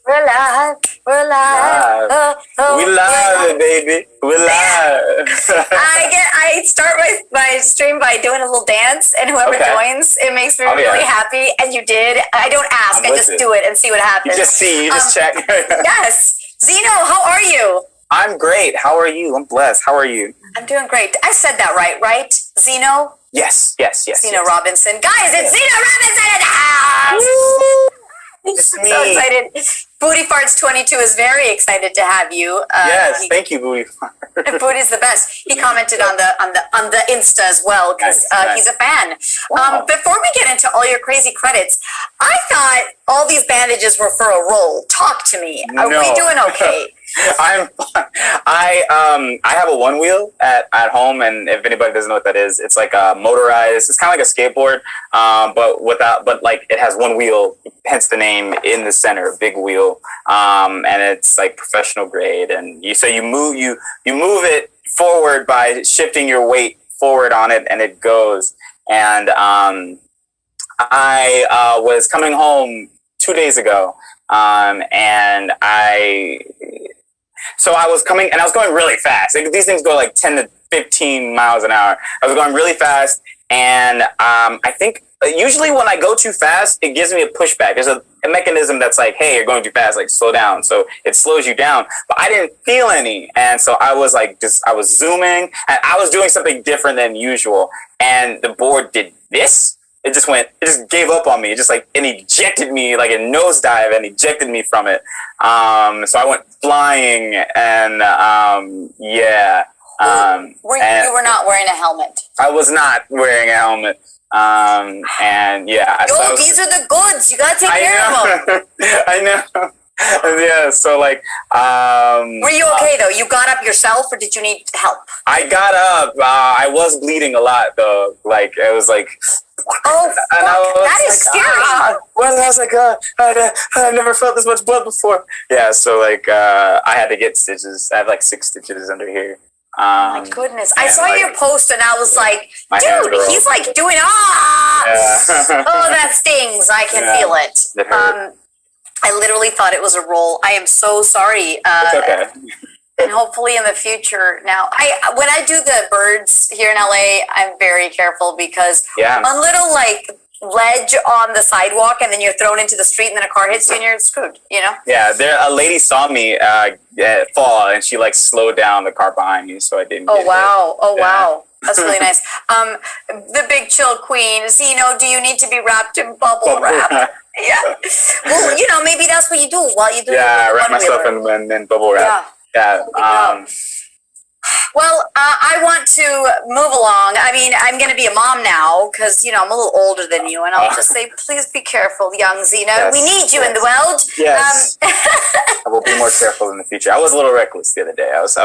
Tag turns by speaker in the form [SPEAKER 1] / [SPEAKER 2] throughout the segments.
[SPEAKER 1] We're live. We're live.
[SPEAKER 2] We live, baby. We're live.
[SPEAKER 1] I start my stream by doing a little dance, and whoever joins, it makes me really happy. And you did. I don't ask. I just do it and see what happens.
[SPEAKER 2] You just see. You just check.
[SPEAKER 1] Yes. Zeno, how are you?
[SPEAKER 2] I'm great. How are you? I'm blessed. How are you?
[SPEAKER 1] I'm doing great. I said that right? Zeno?
[SPEAKER 2] Yes.
[SPEAKER 1] Zeno Robinson. Guys, it's Zeno Robinson in the house!
[SPEAKER 2] It's me.
[SPEAKER 1] So excited. Booty Farts 22 is very excited to have you.
[SPEAKER 2] Yes, thank you, Booty Farts.
[SPEAKER 1] Booty's the best. He commented on the Insta as well because he's a fan.
[SPEAKER 2] Wow.
[SPEAKER 1] Before we get into all your crazy credits, I thought all these bandages were for a roll. Talk to me. Are we doing okay?
[SPEAKER 2] I have a one wheel at home, and if anybody doesn't know what that is, it's like a motorized. It's kind of like a skateboard, but like it has one wheel, hence the name in the center, big wheel, and it's like professional grade. And you move it forward by shifting your weight forward on it, and it goes. And I was coming home 2 days ago, and So I was coming, and I was going really fast. Like, these things go like 10 to 15 miles an hour. I was going really fast, and I think usually when I go too fast, it gives me a pushback. There's a mechanism that's like, hey, you're going too fast, like slow down. So it slows you down. But I didn't feel any, and so I was like, I was zooming, and I was doing something different than usual, and the board did this. It just gave up on me. It ejected me like a nosedive and ejected me from it. So I went flying, and you were not wearing a helmet. I was not wearing a helmet. These are the goods. You gotta take care of them. I know. Yeah, so like,
[SPEAKER 1] were you okay though? You got up yourself, or did you need help?
[SPEAKER 2] I got up. I was bleeding a lot though. Like, it was like,
[SPEAKER 1] oh, fuck, that is scary.
[SPEAKER 2] Well, I was like, I never felt this much blood before. Yeah, so like, I had to get stitches. I have like 6 stitches under here.
[SPEAKER 1] Oh my goodness. I saw your post and I was like, dude, he's like doing, oh, that stings. I can feel it.
[SPEAKER 2] It hurt.
[SPEAKER 1] I literally thought it was a roll. I am so sorry.
[SPEAKER 2] It's okay.
[SPEAKER 1] And hopefully in the future now, when I do the birds here in LA, I'm very careful because a little like ledge on the sidewalk, and then you're thrown into the street, and then a car hits you and you're screwed, you know?
[SPEAKER 2] Yeah, a lady saw me fall, and she like slowed down the car behind me, so I didn't get hit.
[SPEAKER 1] Wow. That's really nice. The big chill queen, Zeno, do you need to be wrapped in bubble wrap? Yeah. Well, maybe that's what you do while you do
[SPEAKER 2] wrap myself in bubble wrap. Yeah.
[SPEAKER 1] Well, I want to move along. I mean, I'm going to be a mom now because, I'm a little older than you. And I'll just say, please be careful, young Zeno. Yes, we need you in the world. Yes.
[SPEAKER 2] I will be more careful in the future. I was a little reckless the other day. I was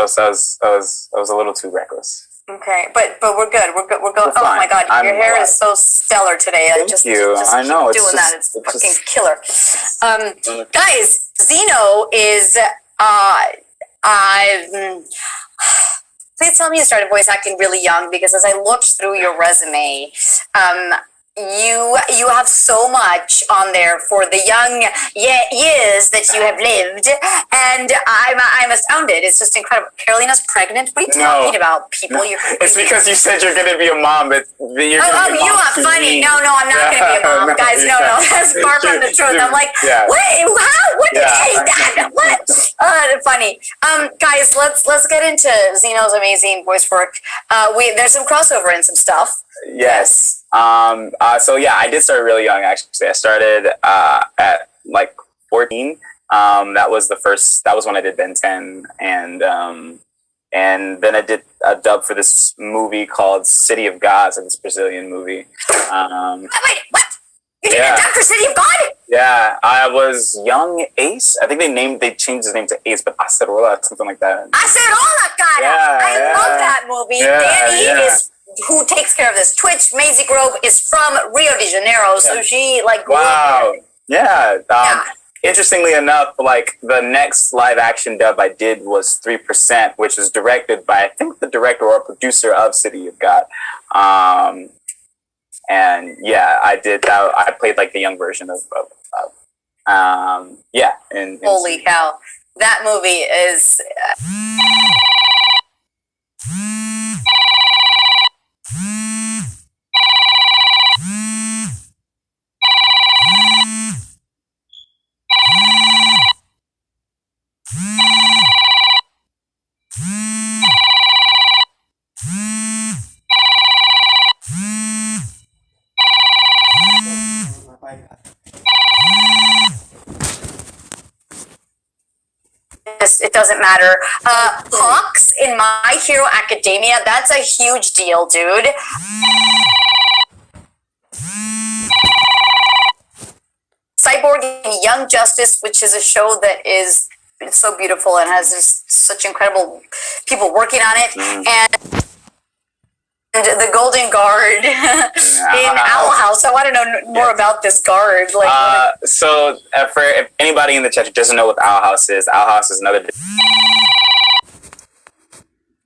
[SPEAKER 2] a little too reckless.
[SPEAKER 1] Okay, but we're good. We're good. Oh my God, your hair is so stellar today.
[SPEAKER 2] Thank you. I know.
[SPEAKER 1] It's fucking killer. Guys, Zeno is please tell me you started voice acting really young, because as I looked through your resume, you have so much on there for the young years that you have lived, and I'm astounded. It's just incredible. Carolina's pregnant. What are you talking about, people?
[SPEAKER 2] It's because you said you're going to be a mom.
[SPEAKER 1] You are funny. No, I'm not going to be a mom, guys. No, that's far from the truth. I'm like, what? How? What did you say that? What? Funny. Guys, let's get into Zeno's amazing voice work. There's some crossover and some stuff.
[SPEAKER 2] Yes. I did start really young, actually. I started at like 14. That was when I did Ben 10, and then I did a dub for this movie called City of Gods, like this Brazilian movie.
[SPEAKER 1] Wait, what? You did a dub for City of God?
[SPEAKER 2] Yeah, I was young Ace. I think they changed his name to Ace, but Acerola, something like that.
[SPEAKER 1] Acerola, God! I love that movie. Danny is who takes care of this Twitch. Maisie Grove is from Rio de Janeiro, so she grew up there.
[SPEAKER 2] Yeah.
[SPEAKER 1] Yeah.
[SPEAKER 2] Interestingly enough, like the next live action dub I did was 3%, which is directed by I think the director or producer of City of God. And yeah, I did that. I played like the young version of yeah.
[SPEAKER 1] Holy cow, that movie is. It doesn't matter. Hawks in My Hero Academia, that's a huge deal, dude. Cyborg in Young Justice, which is a show that is so beautiful and has such incredible people working on it. And the Golden Guard in Owl House. I want to know more about this guard.
[SPEAKER 2] So for if anybody in the chat who doesn't know what Owl House is another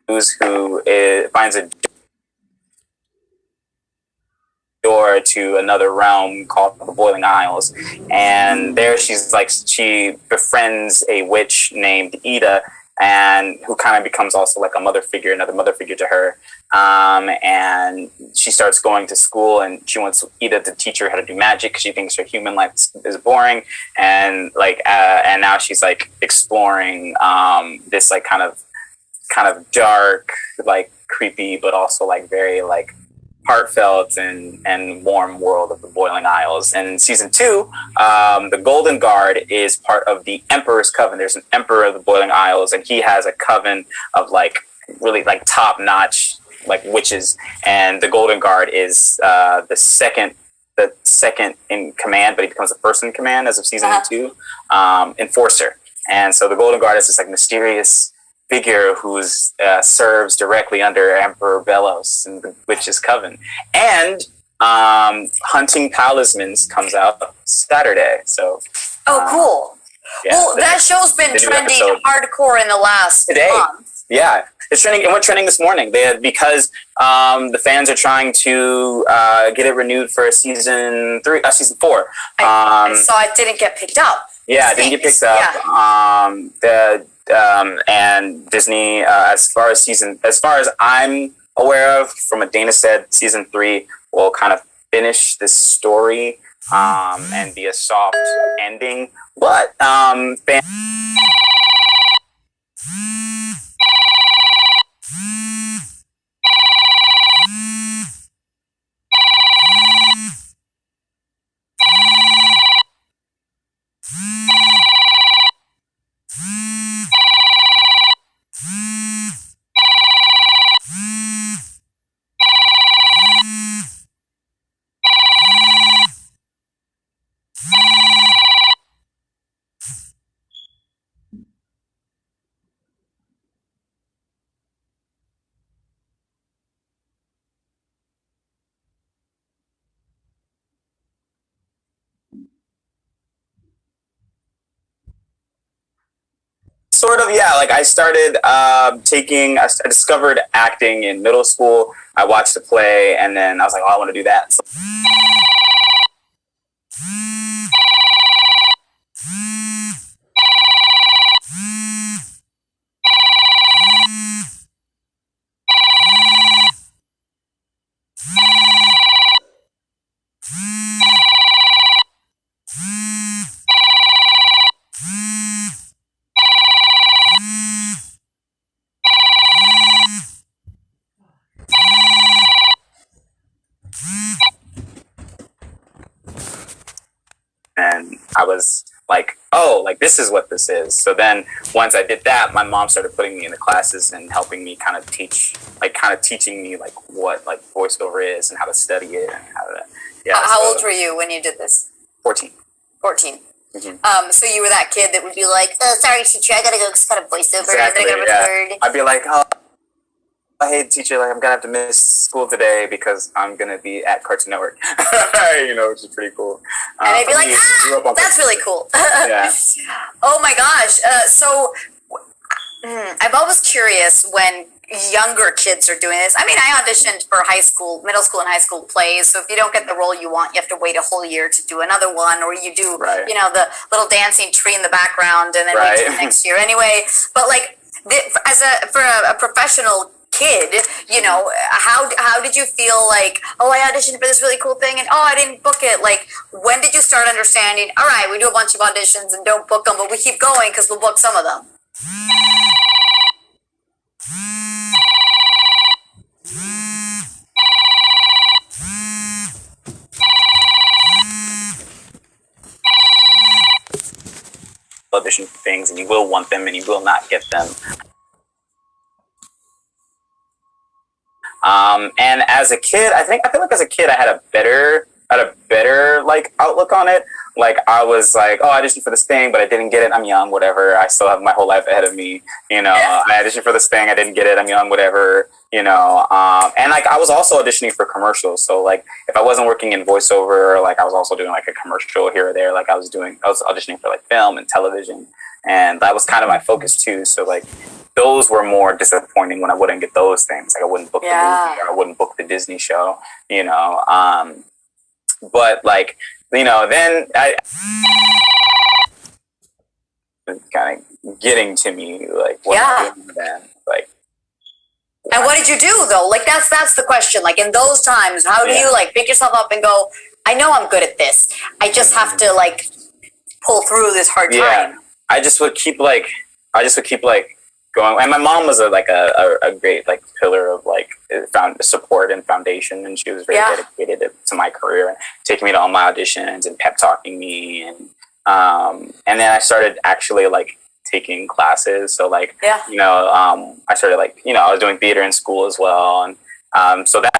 [SPEAKER 2] who finds a door to another realm called the Boiling Isles, and there she befriends a witch named Ida, and who kind of becomes also like another mother figure to her. And she starts going to school, and she wants Ida to teach her how to do magic because she thinks her human life is boring. And and now she's like exploring this like kind of dark, like creepy, but also like very like heartfelt and warm world of the Boiling Isles. And in season 2, the Golden Guard is part of the Emperor's Coven. There's an Emperor of the Boiling Isles, and he has a coven of like really like top-notch like witches. And the Golden Guard is the second in command, but he becomes the first in command as of season 2, enforcer. And so the Golden Guard is this like mysterious figure who's serves directly under Emperor Belos and the Witch's Coven. And Hunting Talismans comes out Saturday. So
[SPEAKER 1] cool. Yeah, well, that show's been trending hardcore in the last month.
[SPEAKER 2] Yeah, it's trending, and we're trending this morning. Because the fans are trying to get it renewed for season 4.
[SPEAKER 1] I saw it didn't get picked up.
[SPEAKER 2] Yeah, it didn't get picked up. Yeah. And Disney, as far as I'm aware of, from what Dana said, season 3 will kind of finish this story and be a soft ending. But sort of, yeah. Like I started I discovered acting in middle school. I watched a play, and then I was like, oh, I want to do that. So and I was like, oh, like this is what this is. So then once I did that, my mom started putting me in the classes and helping me kind of teaching me like what like voiceover is and how to study it and how to, yeah.
[SPEAKER 1] How old were you when you did this?
[SPEAKER 2] 14.
[SPEAKER 1] 14. Mm-hmm. So you were that kid that would be like, oh, sorry, teacher, I gotta go kind of voiceover.
[SPEAKER 2] Exactly,
[SPEAKER 1] I gotta record.
[SPEAKER 2] I'd be like, oh. hey teacher, like I'm gonna have to miss school today because I'm gonna be at Cartoon Network. Which is pretty cool.
[SPEAKER 1] And they'd be like, that's really cool.
[SPEAKER 2] Yeah.
[SPEAKER 1] Oh my gosh. I'm always curious when younger kids are doing this. I mean, I auditioned for middle school and high school plays. So if you don't get the role you want, you have to wait a whole year to do another one, or you do, the little dancing tree in the background and then wait till the next year anyway. But like, for a professional kid, how did you feel like, oh, I auditioned for this really cool thing and oh, I didn't book it? Like, when did you start understanding, all right, we do a bunch of auditions and don't book them, but we keep going because we'll book some of them?
[SPEAKER 2] Audition for things and you will want them and you will not get them. And as a kid, I feel like as a kid I had a better like outlook on it. Like I was like, oh, I auditioned for this thing, but I didn't get it. I'm young, whatever. I still have my whole life ahead of me. I auditioned for this thing, I didn't get it. I'm young, whatever. And like I was also auditioning for commercials. So like if I wasn't working in voiceover, like I was also doing like a commercial here or there. Like I was auditioning for like film and television, and that was kind of my focus too. So like those were more disappointing when I wouldn't get those things. Like I wouldn't book the movie or I wouldn't book the Disney show. But like, then I kind of getting to me, like, what am I doing then? Like,
[SPEAKER 1] and what did you do though? Like, that's the question. Like in those times, how do you like pick yourself up and go, I know I'm good at this. I just have to like pull through this hard time.
[SPEAKER 2] I just would keep like going. And my mom was a great like pillar of like support and foundation, and she was very dedicated to my career and taking me to all my auditions and pep talking me, and then I started actually like taking classes. So like I started like I was doing theater in school as well, and so that's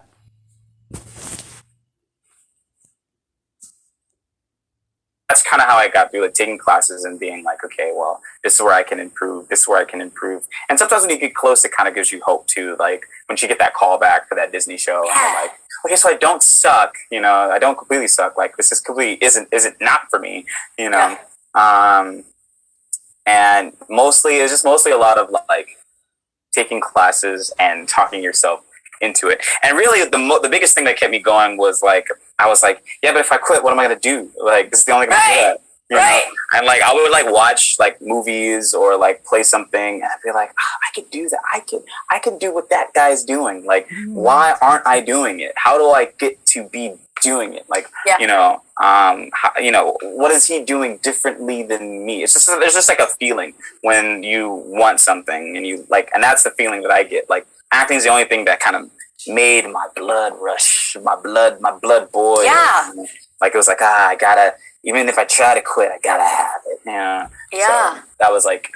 [SPEAKER 2] kind of how I got through, like taking classes and being like, okay, well, this is where I can improve. This is where I can improve. And sometimes when you get close, it kind of gives you hope too. Like when you get that call back for that Disney show, and you're like, okay, so I don't suck. I don't completely suck. Like this is completely isn't not for me. And mostly it's just mostly a lot of like taking classes and talking yourself into it. And really the biggest thing that kept me going was like, I was like, yeah, but if I quit, what am I going to do? Like, this is the only thing I can do. You know? And like, I would like watch like movies or like play something and I'd be like, I could do that. I could do what that guy's doing. Like, why aren't I doing it? How do I get to be doing it? Like, what is he doing differently than me? It's just, there's just like a feeling when you want something and you like, and that's the feeling that I get. Like, acting is the only thing that kind of made my blood rush, my blood boil. Yeah. Like, it was like, I gotta, even if I try to quit, I gotta have it. Yeah. So that was like,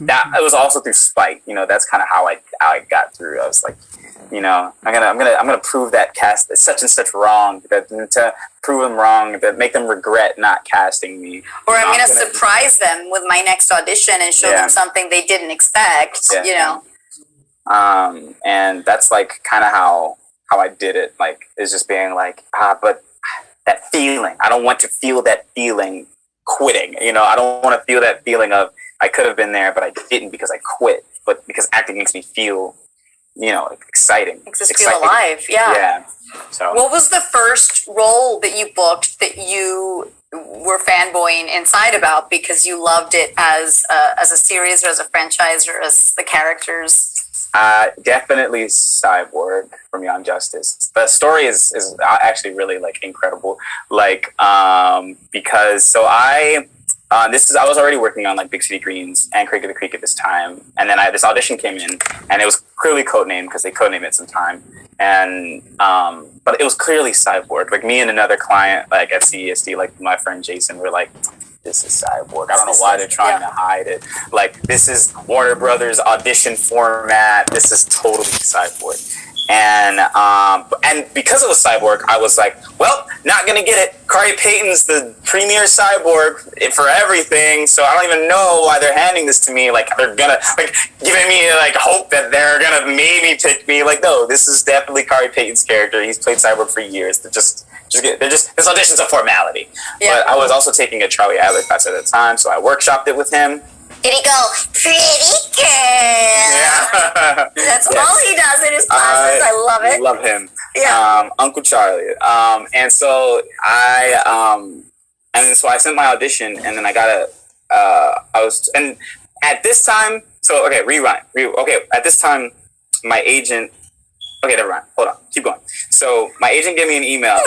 [SPEAKER 2] that, it was also through spite. That's kind of how I got through. I was like, I'm gonna prove that cast such and such wrong, to prove them wrong, that make them regret not casting me. Or
[SPEAKER 1] I'm gonna surprise them with my next audition and show them something they didn't expect.
[SPEAKER 2] And that's like kind of how I did it. Like, it's just being like, but that feeling, I don't want to feel that feeling quitting. I don't want to feel that feeling of I could have been there, but I didn't because I quit. But because acting makes me feel, exciting.
[SPEAKER 1] Makes us feel alive. Yeah.
[SPEAKER 2] So,
[SPEAKER 1] what was the first role that you booked that you were fanboying inside about because you loved it as a series or as a franchise or as the characters?
[SPEAKER 2] Definitely Cyborg from Young Justice. The story is actually really like incredible. Like, because I was already working on like Big City Greens and Creek of the Creek at this time, and then this audition came in, and it was clearly codenamed because they codenamed it sometime, and but it was clearly Cyborg. Like me and another client like at CESD, like my friend Jason, were like, this is Cyborg. I don't know why they're trying to hide it. Like, this is Warner Brothers audition format. This is totally Cyborg. And because it was Cyborg, I was like, well, not gonna get it. Kari Payton's the premier cyborg for everything, so I don't even know why they're handing this to me. Like, they're gonna, like, giving me, like, hope that they're gonna maybe pick me. Like, no, this is definitely Kari Payton's character. He's played Cyborg for years. This audition's a formality. Yeah. But I was also taking a Charlie Adler class at the time, so I workshopped it with him.
[SPEAKER 1] Did he go, pretty girl? Yeah. That's all he does in his classes. I love it.
[SPEAKER 2] Love him.
[SPEAKER 1] Yeah.
[SPEAKER 2] Uncle Charlie. And so I sent my audition, and then I got and at this time, so, okay, rewind. Okay, at this time, my agent, okay, never mind. Hold on. Keep going. So my agent gave me an email.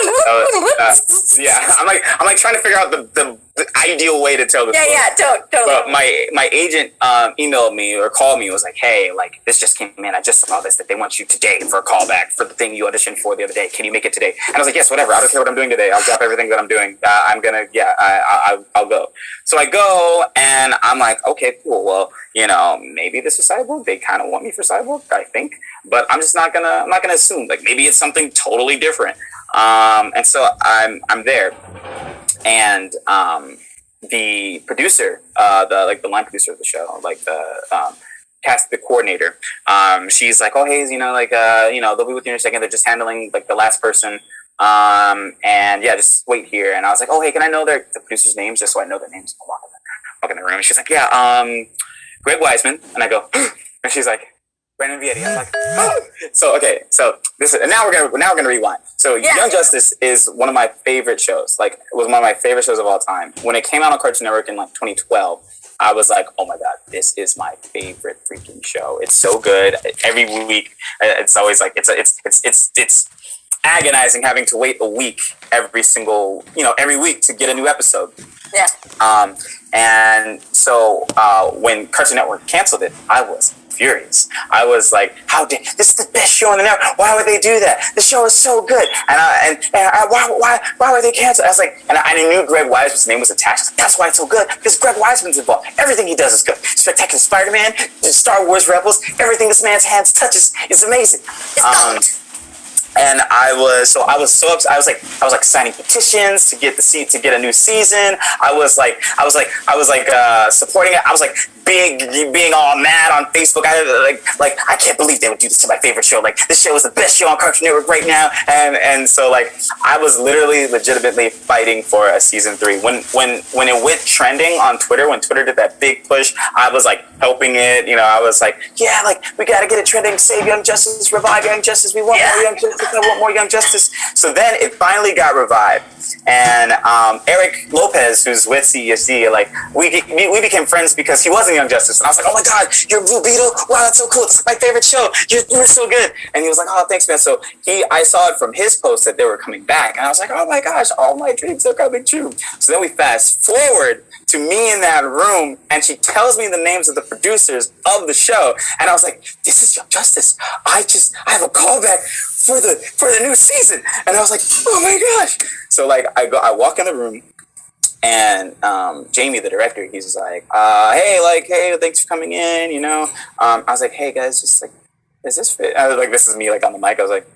[SPEAKER 2] Yeah, I'm like trying to figure out the ideal way to tell this story.
[SPEAKER 1] Yeah, totally.
[SPEAKER 2] But my agent emailed me or called me and was like, hey, like, this just came in. I just saw this, that they want you today for a callback for the thing you auditioned for the other day. Can you make it today? And I was like, yes, whatever. I don't care what I'm doing today. I'll drop everything that I'm doing. I'll go. So I go, and I'm like, okay, cool. Well, you know, maybe this is Cyborg. They kind of want me for Cyborg, I think. But I'm not gonna assume. Like, maybe it's something totally different. And so I'm there, and the producer, the line producer of the show, like the the coordinator, she's like, oh, hey, they'll be with you in a second. They're just handling, like, the last person. And yeah, just wait here. And I was like, oh, hey, can I know the producer's names just so I know their names? I walk in the room, and she's like, yeah, Greg Wiseman. And I go, and she's like, Brandon Vietti. I'm like, oh. So now we're gonna rewind. So yeah. Young Justice is one of my favorite shows. Like, it was one of my favorite shows of all time. When it came out on Cartoon Network in, like, 2012, I was like, oh my god, this is my favorite freaking show. It's so good. Every week, it's always like it's agonizing having to wait a week every week to get a new episode.
[SPEAKER 1] Yeah.
[SPEAKER 2] And so when Cartoon Network canceled it, I was furious. I was like, this is the best show on the network. Why would they do that? The show is so good. Why would they cancel? I was like, and I knew Greg Wiseman's name was attached. I was like, that's why it's so good, because Greg Wiseman's involved. Everything he does is good. Spectacular Spider-Man, Star Wars Rebels, everything this man's hands touches is amazing. And I was so upset. I was like signing petitions to get a new season. I was like supporting it. I was like being all mad on Facebook. I can't believe they would do this to my favorite show. Like, this show is the best show on Cartoon Network right now. And so, like, I was literally legitimately fighting for a season 3. When it went trending on Twitter, when Twitter did that big push, I was like helping it. You know, I was like, yeah, like, we gotta get it trending. Save Young Justice, revive Young Justice. We want more Young Justice. I want more Young Justice. So then it finally got revived, and Eric Lopez, who's with CEFC, like, we became friends because he wasn't Young Justice, and I was like, oh my god, you're Blue Beetle. Wow, that's so cool. It's my favorite show. You're so good. And he was like, oh, thanks, man. So I saw it from his post that they were coming back, and I was like, oh my gosh, all my dreams are coming true. So then we fast forward to me in that room, and she tells me the names of the producers of the show, and I was like, this is Young Justice. I have a callback for the new season. And I was like, oh my gosh. So, like, I walk in the room, and Jamie, the director, he's just like, hey, thanks for coming in, you know. I was like, hey guys, just like, is this for, I was like, this is me, like, on the mic. I was like,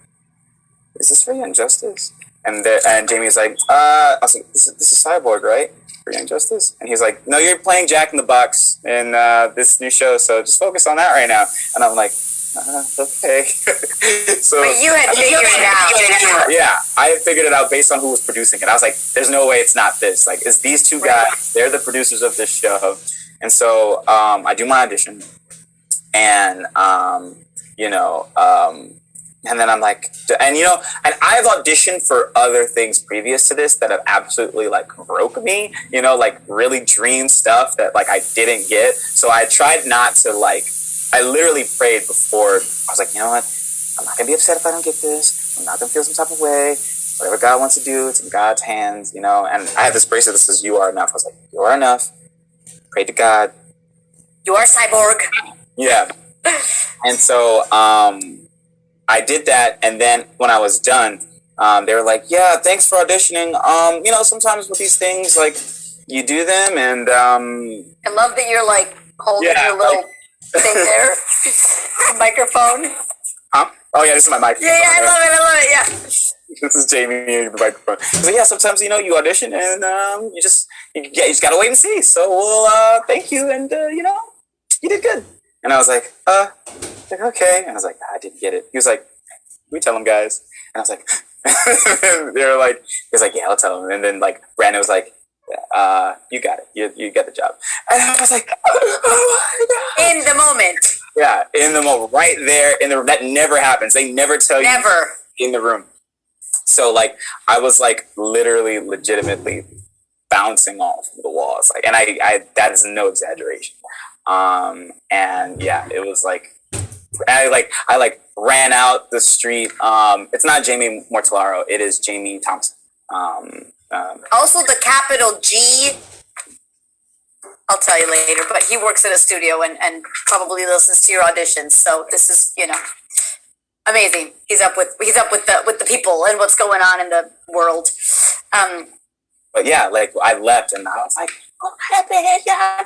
[SPEAKER 2] is this for Young Justice? And Jamie's like, I was like, this is Cyborg, right? For Young Justice? And he's like, no, you're playing Jack in the Box in this new show, so just focus on that right now. And I'm like, okay. So,
[SPEAKER 1] but you had figured it out.
[SPEAKER 2] Yeah, I had figured it out based on who was producing it. I was like, there's no way it's not this. Like, it's these two guys. They're the producers of this show. And so I do my audition. And, and then I'm like, and I've auditioned for other things previous to this that have absolutely, like, broke me, like, really dream stuff that, like, I didn't get. So I tried not to, like, I literally prayed before. I was like, you know what? I'm not going to be upset if I don't get this. I'm not going to feel some type of way. Whatever God wants to do, it's in God's hands, And I have this bracelet that says, you are enough. I was like, you are enough. Pray to God.
[SPEAKER 1] You are Cyborg.
[SPEAKER 2] Yeah. And so I did that. And then when I was done, they were like, yeah, thanks for auditioning. Sometimes with these things, like, you do them. And
[SPEAKER 1] I love that you're, like, holding your little... thing there, microphone.
[SPEAKER 2] Huh? Oh yeah, this is my microphone.
[SPEAKER 1] Yeah, I love it. Yeah.
[SPEAKER 2] This is Jamie, the microphone. So yeah, sometimes you audition and you just gotta wait and see. So well, thank you, and you did good. And I was like, okay. And I was like, I didn't get it. He was like, we tell them, guys. And I was like, they were like, he was like, yeah, I'll tell them. And then like Brandon was like, you got it. You got the job. And I was like, oh my God.
[SPEAKER 1] In the moment.
[SPEAKER 2] Yeah, in the moment, right there in the room. That never happens. They never tell you in the room. So like, I was like literally, legitimately bouncing off the walls. Like, and I that is no exaggeration. And yeah, it was like, I ran out the street. It's not Jamie Mortellaro. It is Jamie Thompson.
[SPEAKER 1] Also the capital G, I'll tell you later, but he works at a studio and probably listens to your auditions. So this is, amazing. He's up with the people and what's going on in the world.
[SPEAKER 2] But yeah, like I left and I was like, oh,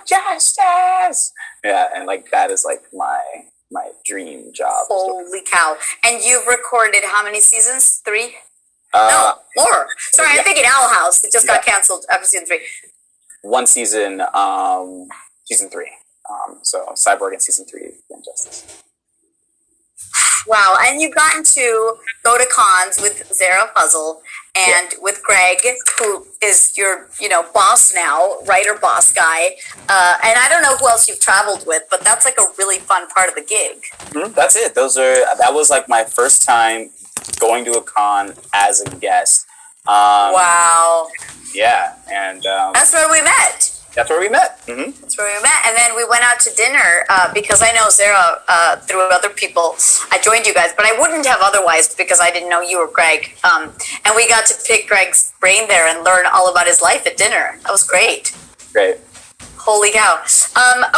[SPEAKER 2] justice. Yeah, and like that is like my dream job.
[SPEAKER 1] Holy cow. And you've recorded how many seasons? 3? No, more. Sorry, I'm thinking Owl House. It just got canceled after season 3.
[SPEAKER 2] One season, season 3. So Cyborg in season 3, Injustice.
[SPEAKER 1] Wow, and you've gotten to go to cons with Zara Puzzle and with Greg, who is your, boss now, writer boss guy. And I don't know who else you've traveled with, but that's like a really fun part of the gig.
[SPEAKER 2] Mm-hmm. That's it. That was like my first time going to a con as a guest.
[SPEAKER 1] Wow.
[SPEAKER 2] Yeah, and
[SPEAKER 1] that's where we met.
[SPEAKER 2] That's where we met. Mm-hmm.
[SPEAKER 1] That's where we met. And then we went out to dinner because I know Zara through other people. I joined you guys, but I wouldn't have otherwise because I didn't know you were Greg. And we got to pick Greg's brain there and learn all about his life at dinner. That was great.
[SPEAKER 2] Great.
[SPEAKER 1] Holy cow.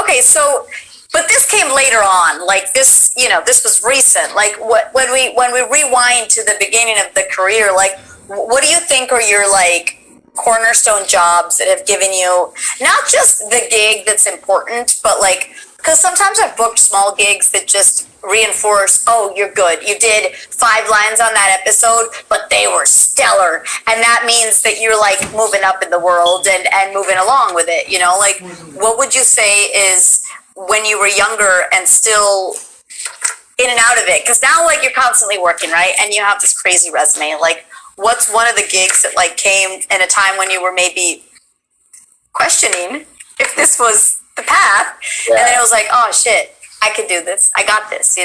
[SPEAKER 1] Okay, so, but this came later on. Like this, this was recent. Like when we rewind to the beginning of the career, like what do you think are your like cornerstone jobs that have given you not just the gig that's important, but like, because sometimes I've booked small gigs that just reinforce, oh, you're good. You did 5 lines on that episode, but they were stellar. And that means that you're like moving up in the world and moving along with it, like what would you say is when you were younger and still in and out of it? Because now like you're constantly working, right? And you have this crazy resume. Like, what's one of the gigs that like came in a time when you were maybe questioning if this was the path, and then it was like, oh shit, I can do this. I got this,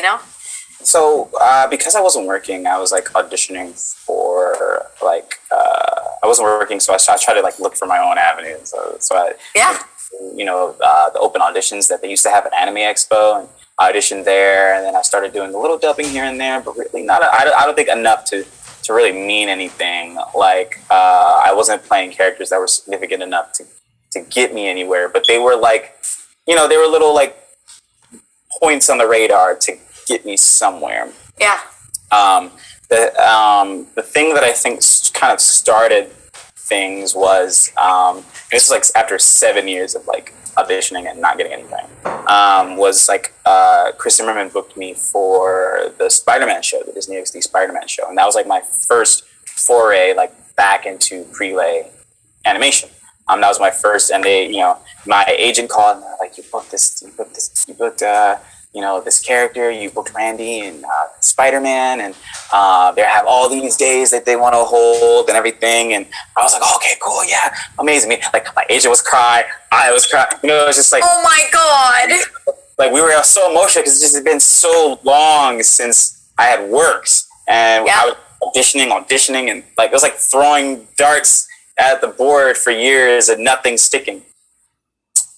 [SPEAKER 2] So because I wasn't working, I was like auditioning for like I wasn't working, so I tried to like look for my own avenue. So I the open auditions that they used to have at Anime Expo, and I auditioned there, and then I started doing a little dubbing here and there, but really not. I don't think enough to really mean anything. Like I wasn't playing characters that were significant enough to get me anywhere, but they were like, they were little like points on the radar to get me somewhere.
[SPEAKER 1] Yeah.
[SPEAKER 2] The thing that I think kind of started things was this was like after 7 years of like auditioning and not getting anything, was like Chris Zimmerman booked me for the Spider-Man show, the Disney XD Spider-Man show, and that was like my first foray like back into prelay animation. That was my first, and they, my agent called and they're like, you booked this character, you booked Randy and Spider-Man, and they have all these days that they want to hold and everything. And I was like, okay, cool, yeah, amazing. Like my agent was crying, I was crying. It was just like,
[SPEAKER 1] oh my god.
[SPEAKER 2] Like we were so emotional because it just had been so long since I had worked, and I was auditioning, and like it was like throwing darts at the board for years and nothing sticking.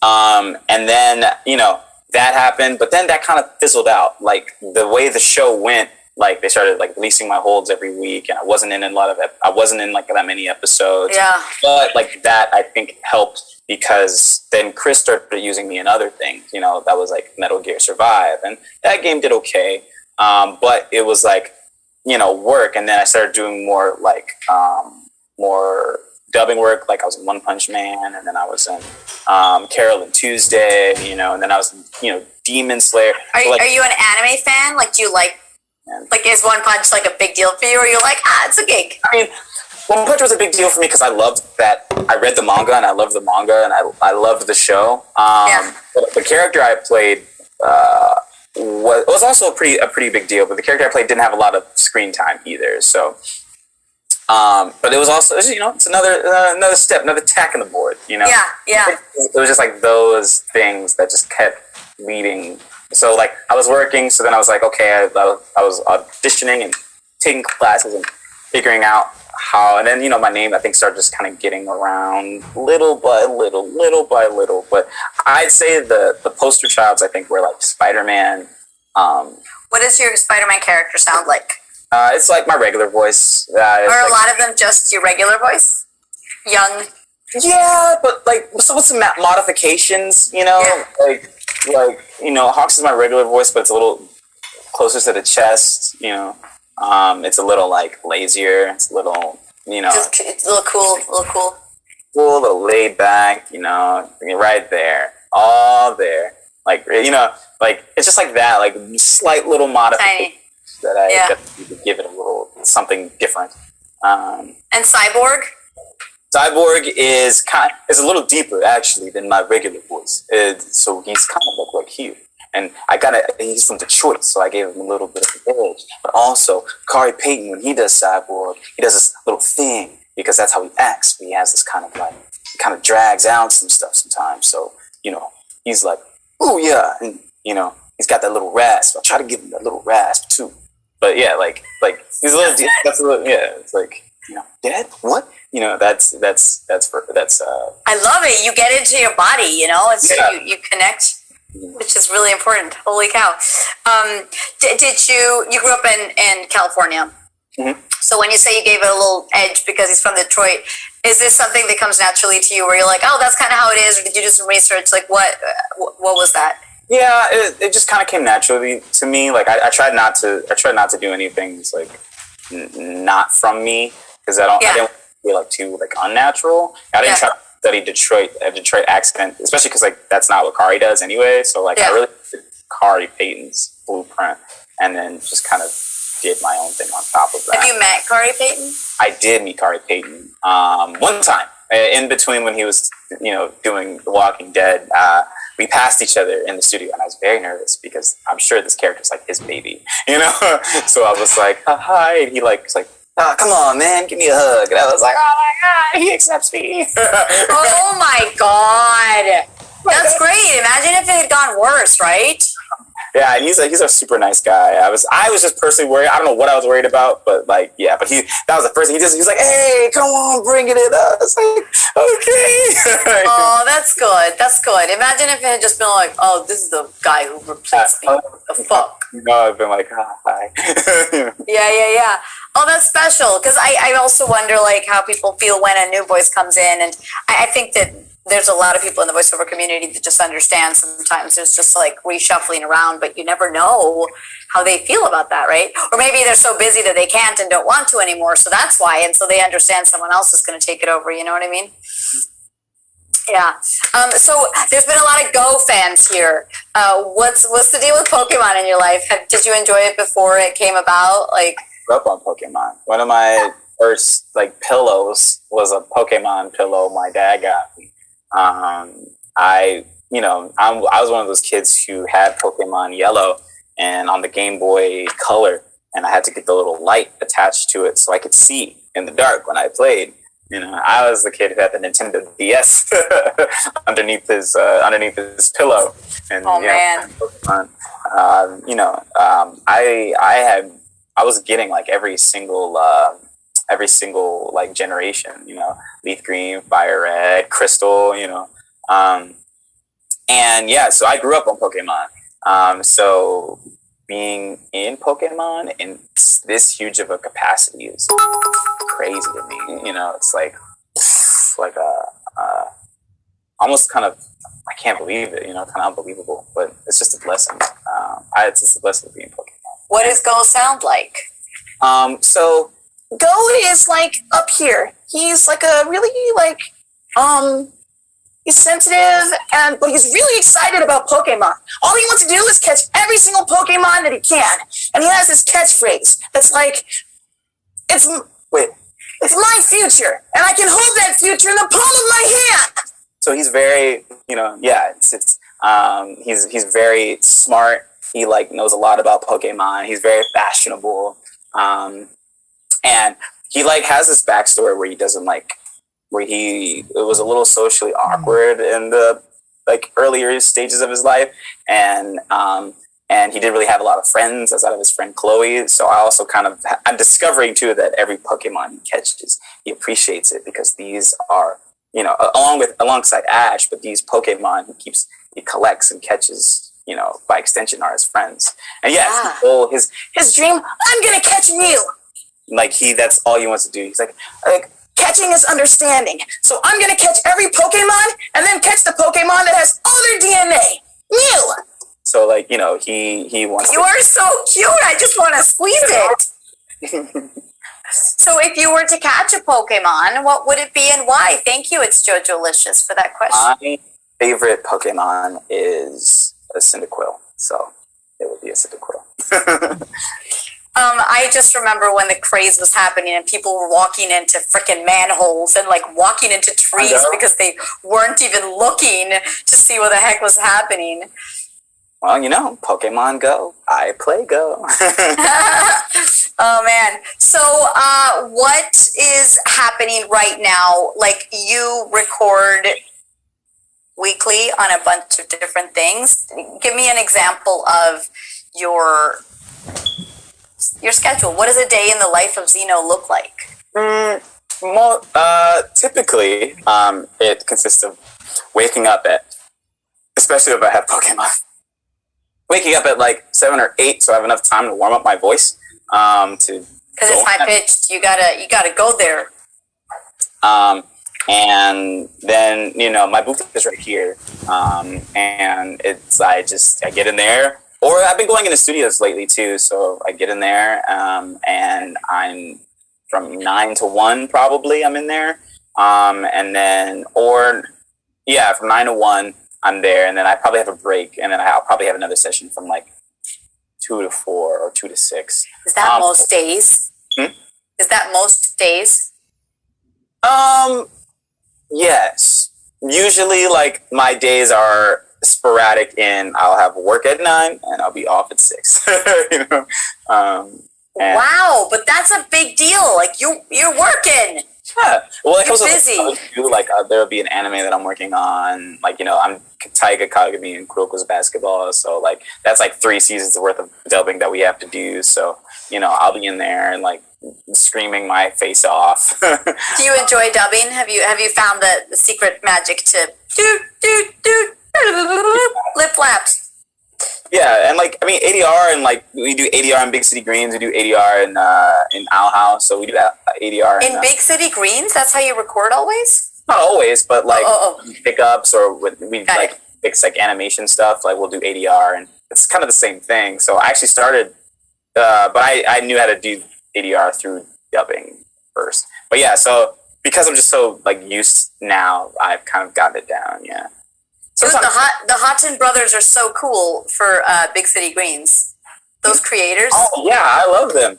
[SPEAKER 2] And then that happened, but then that kind of fizzled out. Like the way the show went, like they started like releasing my holds every week, and I wasn't in like that many episodes.
[SPEAKER 1] Yeah.
[SPEAKER 2] But like that, I think helped because then Chris started using me in other things. That was like Metal Gear Survive, and that game did okay. But it was like work, and then I started doing more like more dubbing work. Like I was in One Punch Man, and then I was in Carol and Tuesday, and then I was in, Demon Slayer.
[SPEAKER 1] Are you an anime fan? Like, do you like
[SPEAKER 2] And
[SPEAKER 1] like, is One Punch like a big deal for you, or you're like, it's a gig?
[SPEAKER 2] I mean, One Punch was a big deal for me because I loved that. I read the manga, and I loved the manga, and I loved the show. But the character I played was also a pretty big deal. But the character I played didn't have a lot of screen time either. So, but it was also, you know, it's another step, another tack in the board. You know,
[SPEAKER 1] yeah.
[SPEAKER 2] It was just like those things that just kept leading. So like I was working, so then I was like, okay, I was auditioning and taking classes and figuring out how, and then, you know, my name, I think, started just kind of getting around little by little. But I'd say the poster childs, I think, were like Spider-Man.
[SPEAKER 1] What does your Spider-Man character sound like?
[SPEAKER 2] It's like my regular voice.
[SPEAKER 1] Are a lot of them just your regular voice? Young?
[SPEAKER 2] Yeah, but like, so with some modifications, you know, like, you know, Hawks is my regular voice, but it's a little closer to the chest, you know. It's a little like lazier. It's a little, you know,
[SPEAKER 1] it's a little cool,
[SPEAKER 2] a little laid back, you know, right there, all there, like, you know, like it's just like that, like slight little modification that I got give it a little something different.
[SPEAKER 1] And Cyborg
[SPEAKER 2] Cyborg is a little deeper actually than my regular voice. So he's kind of like Hugh. And he's from Detroit, so I gave him a little bit of an edge. But also, Kari Payton, when he does Cyborg, he does this little thing, because that's how he acts. He has this kind of like, he kind of drags out some stuff sometimes. So, you know, he's like, oh yeah, and, you know, he's got that little rasp. I'll try to give him that little rasp too. But yeah, like he's a little, it's like, you know, Dad, what? You know, that's. I
[SPEAKER 1] love it. You get into your body, you know, and so you connect, which is really important. Holy cow! Did you grew up in California?
[SPEAKER 2] Mm-hmm.
[SPEAKER 1] So when you say you gave it a little edge because he's from Detroit, is this something that comes naturally to you, where you're like, oh, that's kind of how it is, or did you do some research? Like, what was that?
[SPEAKER 2] Yeah, it just kind of came naturally to me. Like I tried not to do anything like not from me, because I didn't feel like too like unnatural. I didn't try to study Detroit accent, especially because like that's not what Kari does anyway. So like I really did Kari Payton's blueprint, and then just kind of did my own thing on top of that.
[SPEAKER 1] Have you met Kari Payton?
[SPEAKER 2] I did meet Kari Payton one time in between when he was, you know, doing The Walking Dead. We passed each other in the studio, and I was very nervous because I'm sure this character's like his baby, you know. So I was like, hi, and he was like, oh, come on, man, give me a hug. And I was like, oh my God, he accepts me.
[SPEAKER 1] Oh my God. That's great. Imagine if it had gone worse, right?
[SPEAKER 2] Yeah, and he's a super nice guy. I was just personally worried. I don't know what I was worried about, but like, yeah, but that was the first thing he's like, hey, come on, bring it in. I was like, okay.
[SPEAKER 1] Oh, that's good. That's good. Imagine if it had just been like, oh, this is the guy who replaced me. The fuck.
[SPEAKER 2] No, I've been like, hi.
[SPEAKER 1] Yeah. Oh, that's special. Because I also wonder like how people feel when a new voice comes in, and I think that there's a lot of people in the voiceover community that just understand sometimes there's just like reshuffling around, but you never know how they feel about that, right? Or maybe they're so busy that they can't and don't want to anymore, so that's why, and so they understand someone else is going to take it over, you know what I mean? Yeah. So there's been a lot of Go fans here. What's the deal with Pokemon in your life? Did you enjoy it before it came about? Like,
[SPEAKER 2] I grew up on Pokemon. One of my first like pillows was a Pokemon pillow my dad got me. I was one of those kids who had Pokemon Yellow and on the Game Boy Color, and I had to get the little light attached to it so I could see in the dark when I played. You know, I was the kid who had the Nintendo DS underneath his pillow. And,
[SPEAKER 1] man!
[SPEAKER 2] Pokemon. I was getting like every single like generation, you know, Leaf Green, Fire Red, Crystal, you know, and yeah, so I grew up on Pokemon. So being in Pokemon in this huge of a capacity is crazy to me. You know, it's like almost kind of, I can't believe it. You know, kind of unbelievable, but it's just a blessing. It's just a blessing to be in Pokemon.
[SPEAKER 1] What does Go sound like?
[SPEAKER 2] So Go is like up here. He's like a really like
[SPEAKER 1] He's sensitive, but he's really excited about Pokemon. All he wants to do is catch every single Pokemon that he can. And he has this catchphrase that's like, it's my future, and I can hold that future in the palm of my hand.
[SPEAKER 2] So he's very, he's very smart. He knows a lot about Pokemon. He's very fashionable. And he has this backstory where he doesn't it was a little socially awkward in the earlier stages of his life. And he didn't really have a lot of friends outside of his friend Chloe. So I also I'm discovering too that every Pokemon he catches, he appreciates it, because these are, alongside Ash, but these Pokemon he collects and catches, by extension are his friends. And his dream, I'm going to catch Mew. That's all he wants to do. He's like, catching is understanding. So I'm going to catch every Pokemon and then catch the Pokemon that has all their DNA. Mew. So he wants. You are so cute. I just want to squeeze it. So if you were to catch a Pokemon, what would it be and why? Thank you. It's JoJo-licious for that question. My favorite Pokemon is a Cyndaquil. So it would be a Cyndaquil.
[SPEAKER 1] I just remember when the craze was happening and people were walking into freaking manholes and walking into trees because they weren't even looking to see what the heck was happening.
[SPEAKER 2] Well, Pokemon Go. I play Go.
[SPEAKER 1] Oh, man. So what is happening right now? You record weekly on a bunch of different things. Give me an example of your schedule. What does a day in the life of Zeno look like?
[SPEAKER 2] Typically, it consists of waking up especially if I have Pokemon, waking up at 7 or 8, so I have enough time to warm up my voice. Because
[SPEAKER 1] it's high pitched, you gotta go there.
[SPEAKER 2] And then my booth is right here, and I get in there. Or I've been going into studios lately too, so I get in there, and I'm from 9 to 1 probably. I'm in there, and then from 9 to 1 I'm there, and then I probably have a break, and then I'll probably have another session from 2 to 4 or 2 to 6.
[SPEAKER 1] Is that most days? Is that most days?
[SPEAKER 2] Yes. Usually, my days are sporadic I'll have work at 9 and I'll be off at 6.
[SPEAKER 1] Wow, but that's a big deal. You're working.
[SPEAKER 2] Yeah. Well,
[SPEAKER 1] you're busy.
[SPEAKER 2] There'll be an anime that I'm working on. I'm Taiga Kagami and Kuroko's basketball. So that's 3 seasons worth of dubbing that we have to do. So, I'll be in there and screaming my face off.
[SPEAKER 1] Do you enjoy dubbing? Have you found the secret magic to do lip flaps?
[SPEAKER 2] Yeah, and ADR, and we do ADR in Big City Greens, we do ADR in Owl House, so we do ADR
[SPEAKER 1] in Big City Greens. That's how you record always?
[SPEAKER 2] Not always, but pickups, or we fix animation stuff. We'll do ADR, and it's kind of the same thing. So I actually started, but I knew how to do ADR through dubbing first. But yeah, so because I'm just so used now, I've kind of gotten it down. Yeah.
[SPEAKER 1] Dude, the Houghton brothers are so cool for Big City Greens. Those creators.
[SPEAKER 2] Oh yeah, I love them.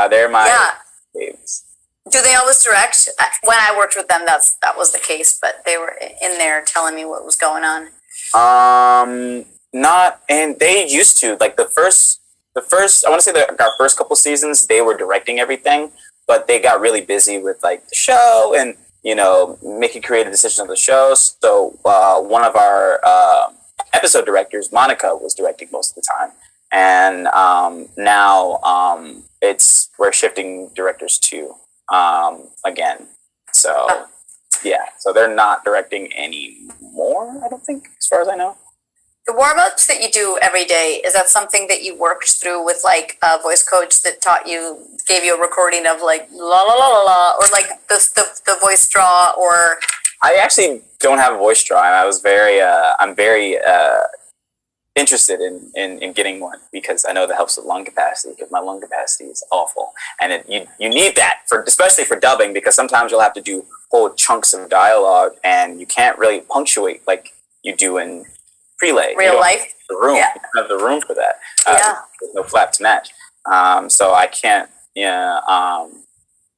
[SPEAKER 2] They're my faves.
[SPEAKER 1] Do they always direct? When I worked with them, that was the case. But they were in there telling me what was going on.
[SPEAKER 2] Not, and they used to the first. I want to say our first couple seasons, they were directing everything, but they got really busy with the show and making creative decisions on the show. So one of our episode directors, Monica, was directing most of the time, and now we're shifting directors too again. So so they're not directing anymore, I don't think, as far as I know.
[SPEAKER 1] The warm-ups that you do every day, is that something that you worked through with a voice coach that gave you a recording of la la la la la, or the voice draw, or? I
[SPEAKER 2] actually don't have a voice draw. I'm very interested in getting one because I know that helps with lung capacity because my lung capacity is awful. And you need that, especially for dubbing, because sometimes you'll have to do whole chunks of dialogue and you can't really punctuate like you do in prelay.
[SPEAKER 1] Real life.
[SPEAKER 2] The room.
[SPEAKER 1] Yeah.
[SPEAKER 2] You don't have the room for that.
[SPEAKER 1] Yeah.
[SPEAKER 2] There's no flap to match. So I can't,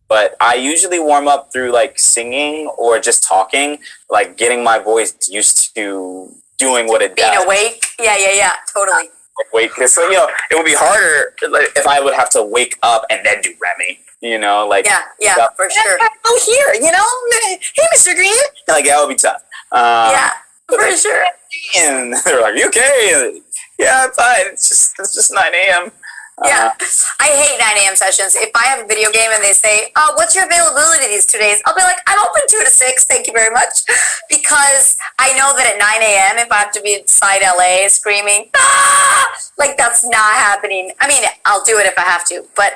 [SPEAKER 2] but I usually warm up through like singing or just talking, like getting my voice used to doing what it does.
[SPEAKER 1] Being awake. Yeah. Totally.
[SPEAKER 2] Wait, because it would be harder if I would have to wake up and then do Remy. Like
[SPEAKER 1] for sure.
[SPEAKER 2] Oh, here, hey, Mr. Green. Like that would be tough.
[SPEAKER 1] For sure.
[SPEAKER 2] And they're like, "You okay?" Yeah, I'm fine. It's just 9 a.m.
[SPEAKER 1] Yeah, I hate 9 a.m. sessions. If I have a video game and they say, "Oh, what's your availability these 2 days?" I'll be like, "I'm open 2 to 6. Thank you very much," because I know that at 9 a.m. if I have to be inside LA screaming, like that's not happening. I mean, I'll do it if I have to, but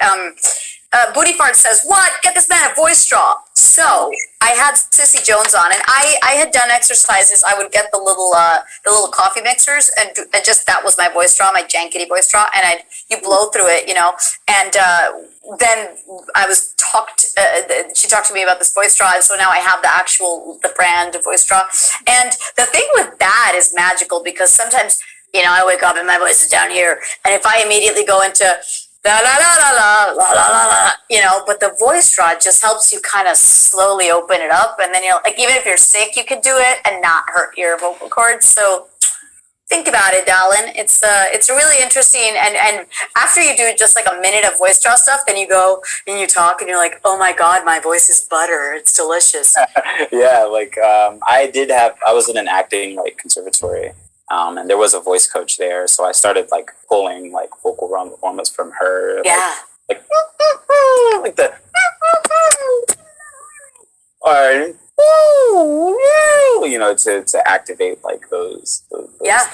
[SPEAKER 1] Booty Fart says, "What? Get this man a voice straw." So I had Sissy Jones on, and I had done exercises. I would get the little coffee mixers, and just that was my voice straw, my jankety voice straw, and you blow through it, and then I was she talked to me about this voice straw, and so now I have the brand of voice straw. And the thing with that is magical because sometimes, I wake up and my voice is down here, and if I immediately go into la la la la la la la la, but the voice straw just helps you kind of slowly open it up, and then like even if you're sick, you could do it and not hurt your vocal cords. So think about it, darling. It's really interesting, and after you do just like a minute of voice straw stuff, then you go and you talk, and you're like, oh my god, my voice is butter. It's delicious.
[SPEAKER 2] Yeah, like I was in an acting like conservatory. And there was a voice coach there, so I started like pulling like vocal warm-ups from her.
[SPEAKER 1] Yeah.
[SPEAKER 2] Like the or to activate like those.
[SPEAKER 1] Yeah.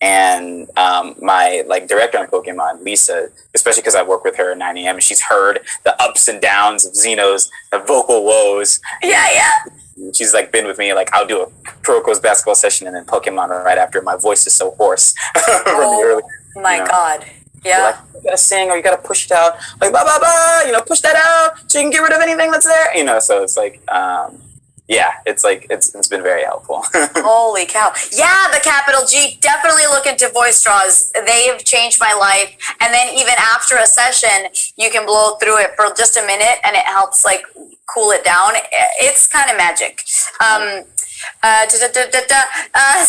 [SPEAKER 2] And my like director on Pokemon, Lisa, especially because I work with her at 9 a.m. and she's heard the ups and downs of Zeno's vocal woes.
[SPEAKER 1] Yeah.
[SPEAKER 2] She's like been with me. Like I'll do a Kuroko's basketball session and then Pokemon right after. My voice is so hoarse from the early.
[SPEAKER 1] My god. Yeah.
[SPEAKER 2] Like, you gotta sing or you gotta push it out. Like blah blah blah. Push that out so you can get rid of anything that's there. So it's like it's like it's been very helpful.
[SPEAKER 1] Holy cow. Yeah, the capital G. Definitely look into voice straws. They have changed my life. And then even after a session, you can blow through it for just a minute and it helps like cool it down. It's kind of magic.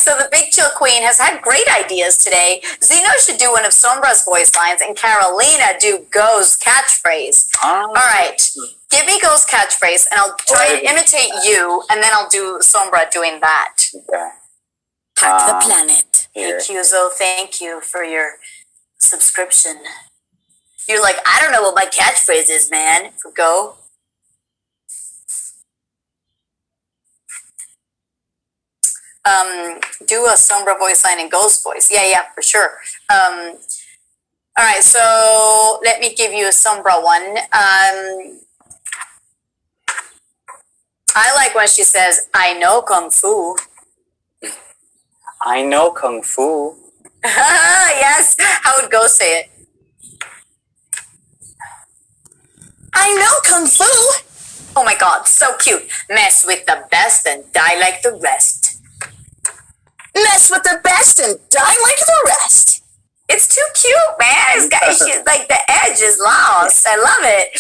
[SPEAKER 1] So the Big Chill Queen has had great ideas today. Zeno should do one of Sombra's voice lines and Carolina do Go's catchphrase. All right. Give me Go's catchphrase and I'll try to imitate you and then I'll do Sombra doing that.
[SPEAKER 2] Okay.
[SPEAKER 1] Hack the planet.
[SPEAKER 2] Here.
[SPEAKER 1] Thank you, Zo. Thank you for your subscription. You're like, I don't know what my catchphrase is, man. For Go. Do a Sombra voice line and Go's voice. Yeah, for sure. All right, so let me give you a Sombra one. I like when she says, I know Kung Fu.
[SPEAKER 2] I know Kung Fu.
[SPEAKER 1] Yes, how would Go say it? I know Kung Fu. Oh my god, so cute. Mess with the best and die like the rest. Mess with the best and die like the rest. It's too cute, man. She's like the edge is lost. I love it.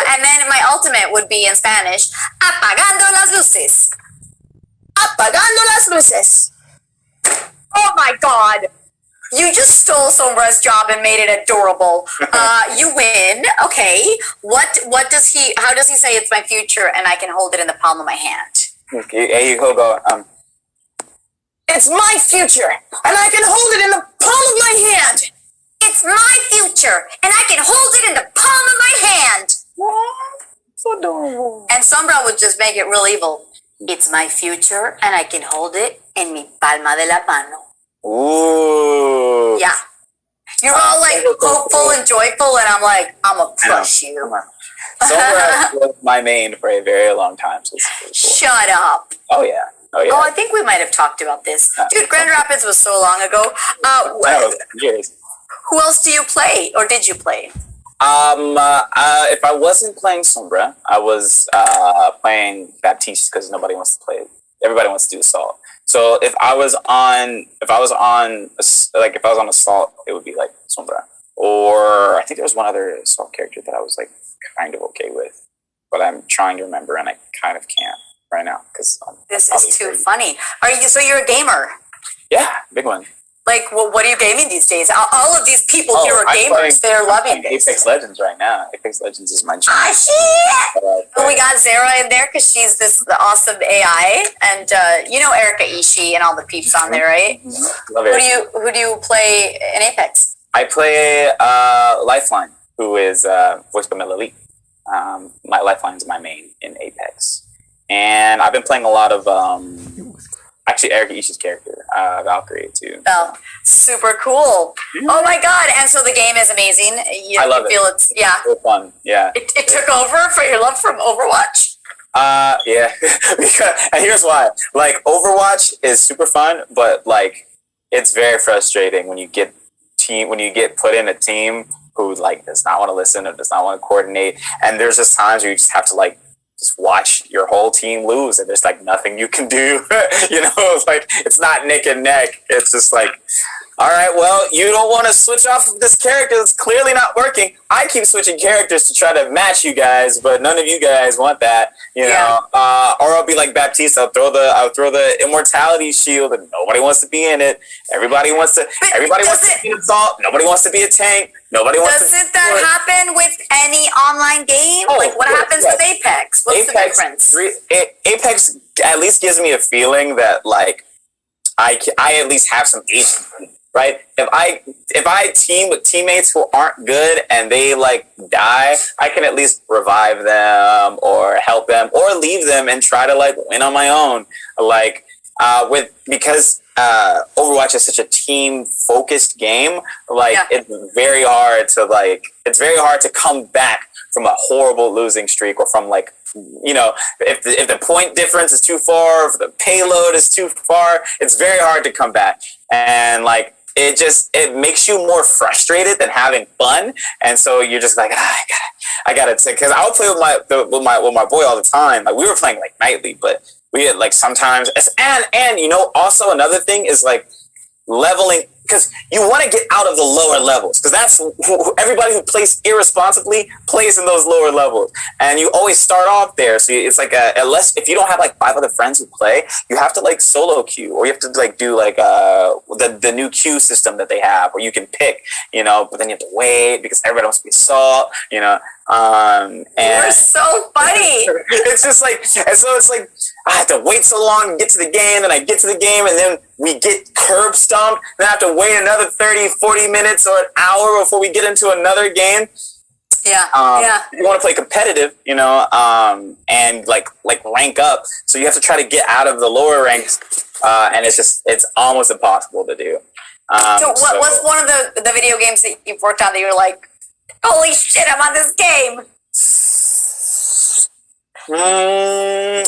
[SPEAKER 1] And then my ultimate would be in Spanish. Apagando las luces. Apagando las luces. Oh my god. You just stole Sombra's job and made it adorable. You win. Okay. What does he? How does he say it's my future and I can hold it in the palm of my hand?
[SPEAKER 2] Okay, you go.
[SPEAKER 1] It's my future, and I can hold it in the palm of my hand. It's my future, and I can hold it in the palm of my hand.
[SPEAKER 2] So adorable.
[SPEAKER 1] And Sombra would just make it real evil. It's my future, and I can hold it in mi palma de la mano.
[SPEAKER 2] Ooh.
[SPEAKER 1] Yeah. You're all like hopeful and joyful, and I'm like, I'm gonna crush you.
[SPEAKER 2] Sombra was my main for a very long time. So it's cool.
[SPEAKER 1] Shut up.
[SPEAKER 2] Oh yeah.
[SPEAKER 1] Oh, I think we might might have talked about this. Dude, Grand Rapids was so long ago.
[SPEAKER 2] Years.
[SPEAKER 1] Who else do you play, or did you play?
[SPEAKER 2] If I wasn't playing Sombra, I was playing Baptiste because nobody wants to play it. Everybody wants to do Assault. So if I was on Assault, it would be like Sombra. Or I think there was one other Assault character that I was like kind of okay with, but I'm trying to remember and I kind of can't right now because
[SPEAKER 1] this is too funny. So you're a gamer?
[SPEAKER 2] Yeah, big one.
[SPEAKER 1] Like, well, what are you gaming these days? All of these people here are gamers. They're loving this.
[SPEAKER 2] Apex Legends right now. Apex Legends is my jam.
[SPEAKER 1] Ah, shit! We got Zara in there because she's the awesome AI, and you know Erika Ishii and all the peeps on there, right?
[SPEAKER 2] Love it.
[SPEAKER 1] Who do you play in Apex?
[SPEAKER 2] I play Lifeline, who is voiced by Melanie. My Lifeline's my main in Apex, and I've been playing a lot of. Actually, Erika Ishii's character, Valkyrie, too.
[SPEAKER 1] Oh, super cool. Yeah. Oh, my God. And so the game is amazing.
[SPEAKER 2] I love it.
[SPEAKER 1] It's
[SPEAKER 2] so fun, yeah.
[SPEAKER 1] It took over for your love from Overwatch?
[SPEAKER 2] Yeah. And here's why. Like, Overwatch is super fun, but, like, it's very frustrating when you get put in a team who, like, does not want to listen or does not want to coordinate. And there's just times where you just have to, like, just watch your whole team lose and there's like nothing you can do. You know, it's like it's not neck and neck. It's just like, all right, well, you don't want to switch off of this character that's clearly not working. I keep switching characters to try to match you guys, but none of you guys want that, you know. Or I'll be like Baptiste, I'll throw the immortality shield and nobody wants to be in it. Everybody wants to be an Assault, nobody wants to be a tank.
[SPEAKER 1] Doesn't that happen with any online game? Like, what happens with Apex? What's the difference?
[SPEAKER 2] Apex at least gives me a feeling that, like, I at least have some agency, right? If I team with teammates who aren't good and they, like, die, I can at least revive them or help them or leave them and try to, like, win on my own. Like, because Overwatch is such a team-focused game. Like, it's very hard to come back from a horrible losing streak or from, like, you know, if the point difference is too far, if the payload is too far, it's very hard to come back. And, like, it makes you more frustrated than having fun. And so you're just like, I gotta take, because I'll play with my boy all the time. Like, we were playing, like, nightly, but we had, like, sometimes, and you know, also another thing is, like, leveling, because you want to get out of the lower levels, because that's everybody who plays irresponsibly plays in those lower levels, and you always start off there. So it's like unless if you don't have like 5 other friends who play, you have to like solo queue, or you have to like do like the new queue system that they have, where you can pick, you know, but then you have to wait because everybody wants to be Assault, you know. And
[SPEAKER 1] you're so funny.
[SPEAKER 2] It's just like, and so it's like I have to wait so long to get to the game, and I get to the game, and then we get curb stomped, then I have to wait another 30, 40 minutes or an hour before we get into another game.
[SPEAKER 1] Yeah.
[SPEAKER 2] You want to play competitive, you know, and like rank up, so you have to try to get out of the lower ranks, and it's almost impossible to do.
[SPEAKER 1] So what's one of the video games that you've worked on that you're like, holy shit, I'm on this game?
[SPEAKER 2] Right.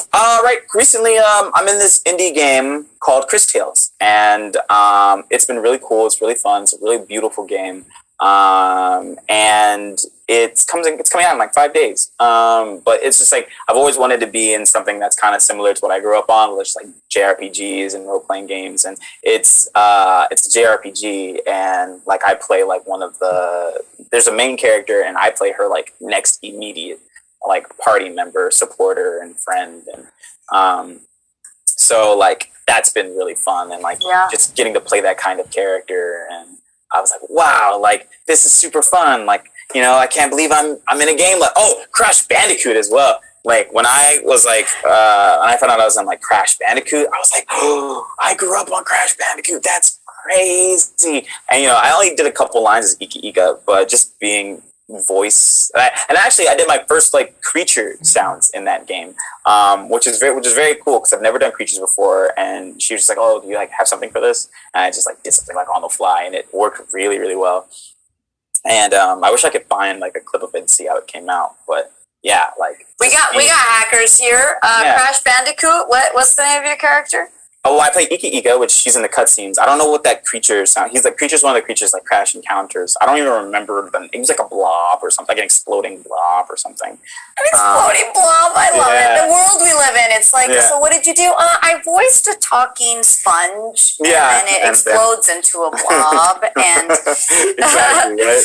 [SPEAKER 2] Recently, I'm in this indie game called Chris Tales, and it's been really cool. It's really fun. It's a really beautiful game, and it's coming out in like 5 days. But it's just like I've always wanted to be in something that's kind of similar to what I grew up on, which is like JRPGs and role playing games. And it's a JRPG, and like I play like there's a main character, and I play her like next immediate like party member, supporter, and friend, and so like that's been really fun, and like just getting to play that kind of character, and I was like, wow, like this is super fun, like, you know, I can't believe I'm in a game like Crash Bandicoot as well. Like when I was like when I found out I was on like Crash Bandicoot, I was like, oh, I grew up on Crash Bandicoot, that's crazy. And you know, I only did a couple lines as Ika Ika, but just being voice, and actually I did my first like creature sounds in that game, which is very cool because I've never done creatures before, and she was just like, oh, do you like have something for this? And I just like did something like on the fly, and it worked really, really well. And I wish I could find like a clip of it and see how it came out, but yeah, like
[SPEAKER 1] we got hackers here. Crash Bandicoot, what's the name of your character?
[SPEAKER 2] Oh, I play Ika Ika, which she's in the cutscenes. I don't know what that creature sound. He's like one of the creatures like Crash encounters. I don't even remember them. It was like a blob or something, like an exploding blob or something.
[SPEAKER 1] An exploding blob. I love it. The world we live in. It's like, so what did you do? I voiced a talking sponge, and then it explodes into a blob, and
[SPEAKER 2] exactly right.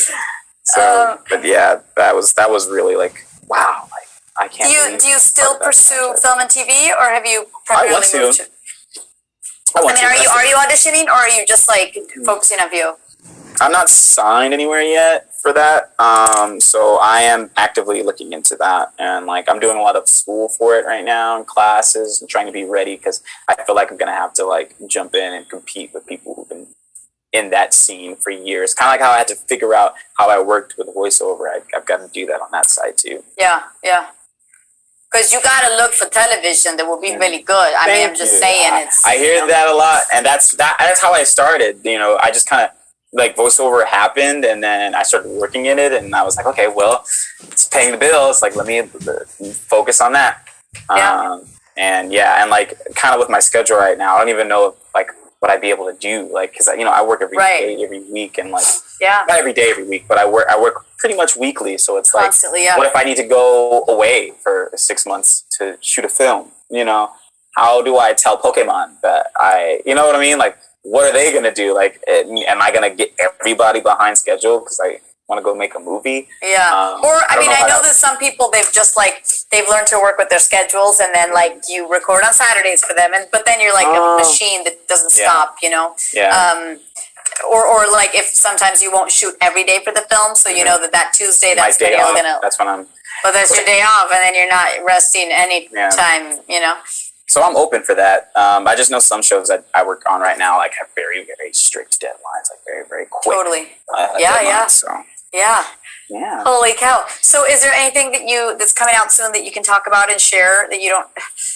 [SPEAKER 2] So, but yeah, that was really like, wow. Like, I can't.
[SPEAKER 1] Do you still pursue film and TV, or have you primarily moved to? Are you auditioning, or are you just like focusing on view?
[SPEAKER 2] I'm not signed anywhere yet for that, so I am actively looking into that, and like I'm doing a lot of school for it right now, and classes, and trying to be ready because I feel like I'm gonna have to like jump in and compete with people who've been in that scene for years. Kind of like how I had to figure out how I worked with voiceover. I've got to do that on that side too.
[SPEAKER 1] Yeah. Because you got to look for television that will be really good. I mean, I'm just saying.
[SPEAKER 2] I hear that a lot, and that's how I started. You know, I just kind of like voiceover happened, and then I started working in it, and I was like, okay, well, it's paying the bills. Like, let me focus on that. And like kind of with my schedule right now, I don't even know like what I'd be able to do. Like, because I work every day, every week, and like not every day, every week, but I work pretty much weekly. So it's constantly, like, what if I need to go away for 6 months to shoot a film? You know, how do I tell Pokemon that you know what I mean? Like, what are they going to do? Like, am I going to get everybody behind schedule because I want to go make a movie?
[SPEAKER 1] Yeah. I know that some people, they've learned to work with their schedules, and then like you record on Saturdays for them, but then you're like a machine that doesn't stop, you know?
[SPEAKER 2] Yeah.
[SPEAKER 1] Or like if sometimes you won't shoot every day for the film, so you know that Tuesday, that's when you're gonna.
[SPEAKER 2] That's when I'm.
[SPEAKER 1] Well, that's your day off, and then you're not resting any time, you know.
[SPEAKER 2] So I'm open for that. I just know some shows that I work on right now like have very, very strict deadlines, like very, very quick.
[SPEAKER 1] Totally.
[SPEAKER 2] Deadlines, so.
[SPEAKER 1] Yeah.
[SPEAKER 2] Yeah.
[SPEAKER 1] Holy cow! So, is there anything that's coming out soon that you can talk about and share that you don't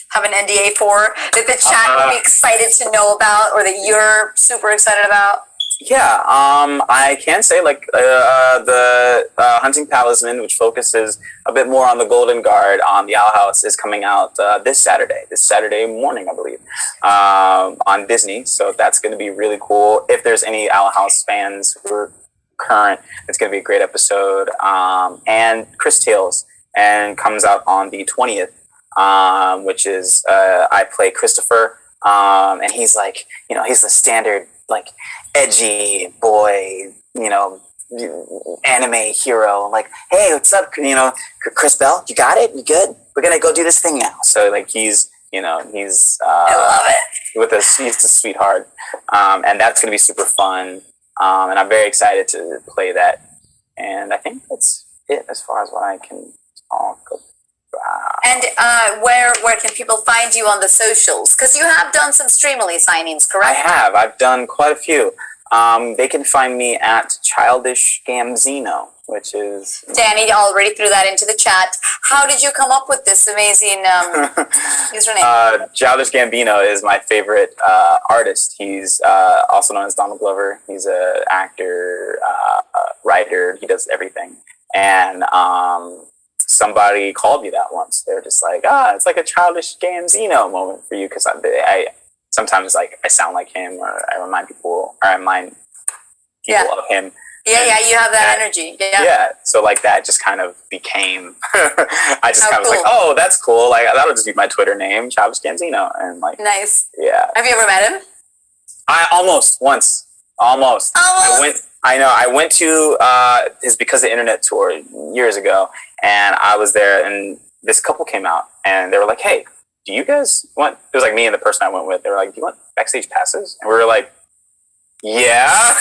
[SPEAKER 1] have an NDA for, that the chat will be excited to know about, or that you're super excited about?
[SPEAKER 2] Yeah, I can say like the Hunting Talisman, which focuses a bit more on the Golden Guard on the Owl House, is coming out this Saturday morning, I believe, on Disney. So that's going to be really cool. If there's any Owl House fans who are current, it's going to be a great episode. And Chris Tales, and comes out on the 20th, which is I play Christopher, and he's like, he's the standard like edgy boy, anime hero. Like, hey, what's up? Chris Bell, you got it? You good? We're gonna go do this thing now. So like he's I love it. He's a sweetheart, and that's gonna be super fun. And I'm very excited to play that. And I think that's it as far as what I can talk about.
[SPEAKER 1] And where can people find you on the socials? Because you have done some Streamily signings, correct?
[SPEAKER 2] I have. I've done quite a few. They can find me at childish zeno, which is...
[SPEAKER 1] Danny already threw that into the chat. How did you come up with this amazing username?
[SPEAKER 2] Childish Gambino is my favorite artist. He's also known as Donald Glover. He's an actor, writer. He does everything. And somebody called me that once. They were just like, it's like a Childish Gambino moment for you, because I sometimes like I sound like him, or I remind people of him.
[SPEAKER 1] Yeah, you have that energy.
[SPEAKER 2] Yeah. So like that just kind of became. I just kind of was like, oh, that's cool. Like that'll just be my Twitter name, Childish Gambino, and like.
[SPEAKER 1] Nice.
[SPEAKER 2] Yeah.
[SPEAKER 1] Have you ever met him?
[SPEAKER 2] I almost. I went to his Because the Internet tour years ago, and I was there, and this couple came out, and they were like, hey, do you guys want, it was like me and the person I went with, they were like, do you want backstage passes? And we were like, yeah.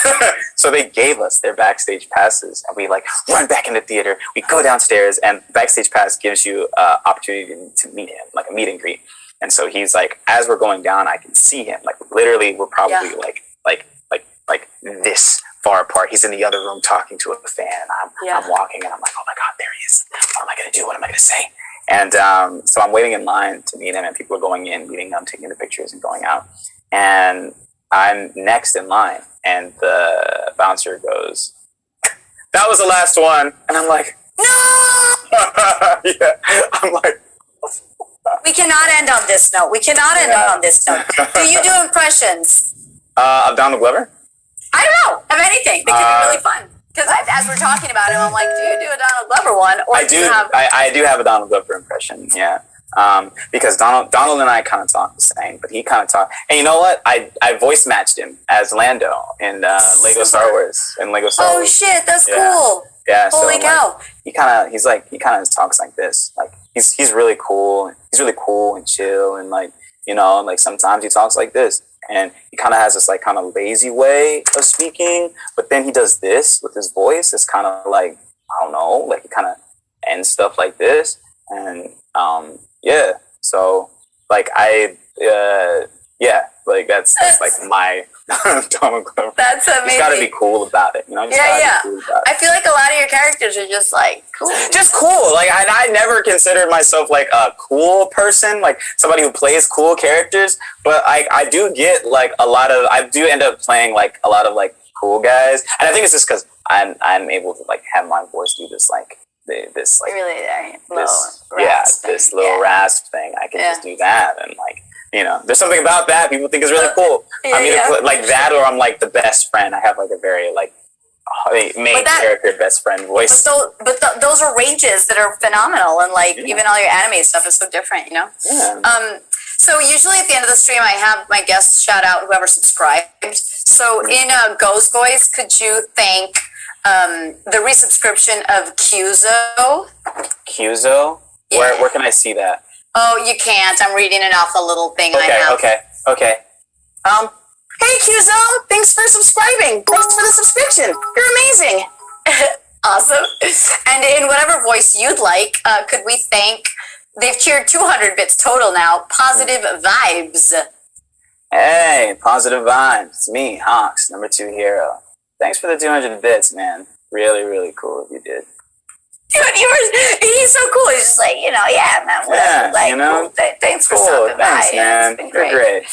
[SPEAKER 2] So they gave us their backstage passes, and we like run back in the theater. We go downstairs, and backstage pass gives you opportunity to meet him, like a meet and greet. And so he's like, as we're going down, I can see him. Like literally, we're probably like this far apart. He's in the other room talking to a fan. I'm walking, and I'm like, oh my God, there he is. What am I going to do? What am I going to say? And so I'm waiting in line to meet him, and people are going in, meeting him, taking the pictures, and going out. And I'm next in line, and the bouncer goes, that was the last one. And I'm like, no! Yeah. I'm like,
[SPEAKER 1] We cannot end on this note. We cannot end on this note. Do you do impressions?
[SPEAKER 2] Of Donald Glover?
[SPEAKER 1] I don't know. Of anything. They could be really fun. Because as we're talking about him, I'm like, do you do a Donald Glover one? Or
[SPEAKER 2] I do have a Donald Glover impression, yeah. Because Donald and I kind of talk the same, but he kind of talk. And you know what? I voice matched him as Lando in Lego Star Wars.
[SPEAKER 1] Oh shit, that's cool.
[SPEAKER 2] Yeah.
[SPEAKER 1] Holy cow.
[SPEAKER 2] He kind of talks like this. Like he's really cool. He's really cool and chill, and like, you know, like sometimes he talks like this, and he kind of has this like kind of lazy way of speaking. But then he does this with his voice. It's kind of like, I don't know, like he kind of ends stuff like this, and yeah. So like like that's like my Donald Glover.
[SPEAKER 1] That's amazing.
[SPEAKER 2] You gotta be cool about it, you know.
[SPEAKER 1] Yeah. Cool I feel like a lot of your characters are just like cool.
[SPEAKER 2] Just cool. Like I never considered myself like a cool person, like somebody who plays cool characters. But I do get like I do end up playing like a lot of like cool guys, and I think it's just because I'm able to like have my voice do this like this like
[SPEAKER 1] really
[SPEAKER 2] this little rasp thing. I can just do that, and like, you know, there's something about that people think is really cool. I'm either like that, or I'm like the best friend. I have like a very like main character best friend voice.
[SPEAKER 1] But those are ranges that are phenomenal, and like even all your anime stuff is so different, you know.
[SPEAKER 2] Yeah.
[SPEAKER 1] So usually at the end of the stream, I have my guests shout out whoever subscribed. So in Go's voice, could you thank the resubscription of Cuzo?
[SPEAKER 2] Cuzo? Yeah. Where can I see that?
[SPEAKER 1] Oh, you can't. I'm reading it off a little thing I have.
[SPEAKER 2] Okay.
[SPEAKER 1] Hey, Cuzo! Thanks for subscribing. Thanks for the subscription. You're amazing. Awesome. And in whatever voice you'd like, could we thank... They've cheered 200 bits total now. Positive Vibes.
[SPEAKER 2] Hey, Positive Vibes. It's me, Hawks, number 2 hero. Thanks for the 200 bits, man. Really, really cool if you did.
[SPEAKER 1] Dude, he's so cool. He's just like, you know, yeah, man. Whatever.
[SPEAKER 2] Yeah,
[SPEAKER 1] like,
[SPEAKER 2] you know?
[SPEAKER 1] Thanks for stopping by.
[SPEAKER 2] Thanks, man.
[SPEAKER 1] It's been
[SPEAKER 2] great.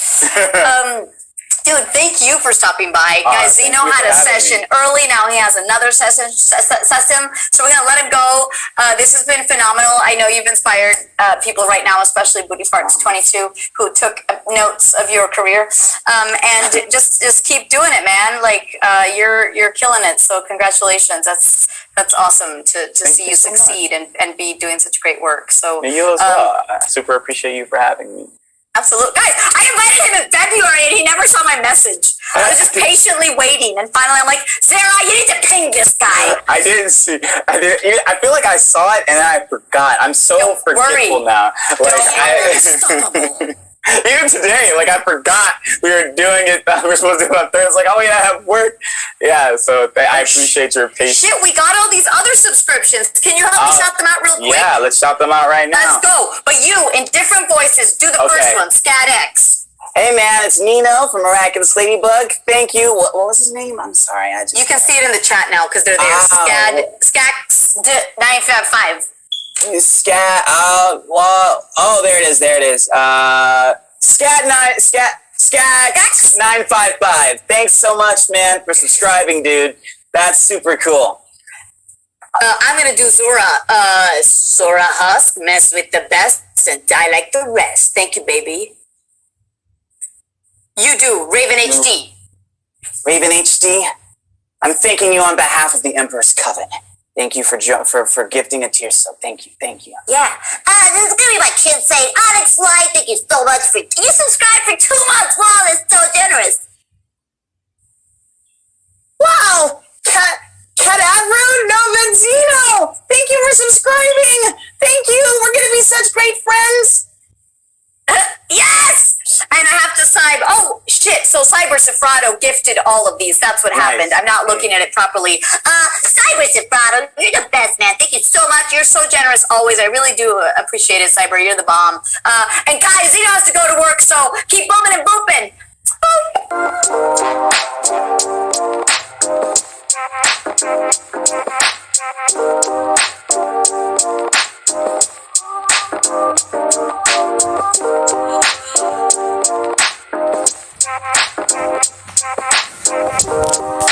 [SPEAKER 1] Dude, thank you for stopping by. Guys, Zeno had a session early. Now he has another session. So we're going to let him go. This has been phenomenal. I know you've inspired people right now, especially Booty Farts 22, who took notes of your career. And just keep doing it, man. Like, you're killing it. So congratulations. That's awesome to see you succeed and be doing such great work. So
[SPEAKER 2] you as well. I super appreciate you for having me.
[SPEAKER 1] Absolutely. Guys, I invited him in February and he never saw my message. I was just patiently waiting, and finally I'm like, Zara, you need to ping this guy.
[SPEAKER 2] I didn't see. I feel like I saw it and then I forgot. I'm so forgetful now. Like, even today, like I forgot we were doing it. We were supposed to do it on Thursday. I was like, oh yeah, I have work. Yeah, so I appreciate your patience.
[SPEAKER 1] Shit, we got all these other subscriptions. Can you help me shout them out real quick?
[SPEAKER 2] Yeah, let's shout them out right now.
[SPEAKER 1] Let's go. But you, in different voices, do the first one. Scat X.
[SPEAKER 2] Hey man, it's Nino from Miraculous Ladybug. Thank you. What was his name? I'm sorry.
[SPEAKER 1] You can see it in the chat now because they're there. Scax 955.
[SPEAKER 2] Scat. There it is. Scat 955. Thanks so much, man, for subscribing, dude. That's super cool.
[SPEAKER 1] I'm gonna do Zora. Zora Husk, mess with the best and die like the rest. Thank you, baby. You do Raven HD.
[SPEAKER 2] Raven HD. I'm thanking you on behalf of the Emperor's Coven. Thank you for gifting a tier sub. Thank you.
[SPEAKER 1] Yeah. This is gonna be my kid saying, Onyx Light, thank you so much for you subscribed for 2 months. Wow, that's so generous. Wow. Cadavro Novenzino. Thank you for subscribing. Thank you. We're gonna be such great friends. Yes! And I have to oh shit, so Cyber Cifrado gifted all of these. That's what happened. I'm not looking at it properly. Cyber Cifrado, you're the best, man. Thank you so much. You're so generous always. I really do appreciate it, Cyber. You're the bomb. And guys, he has to go to work, so keep booming and booping. Boop.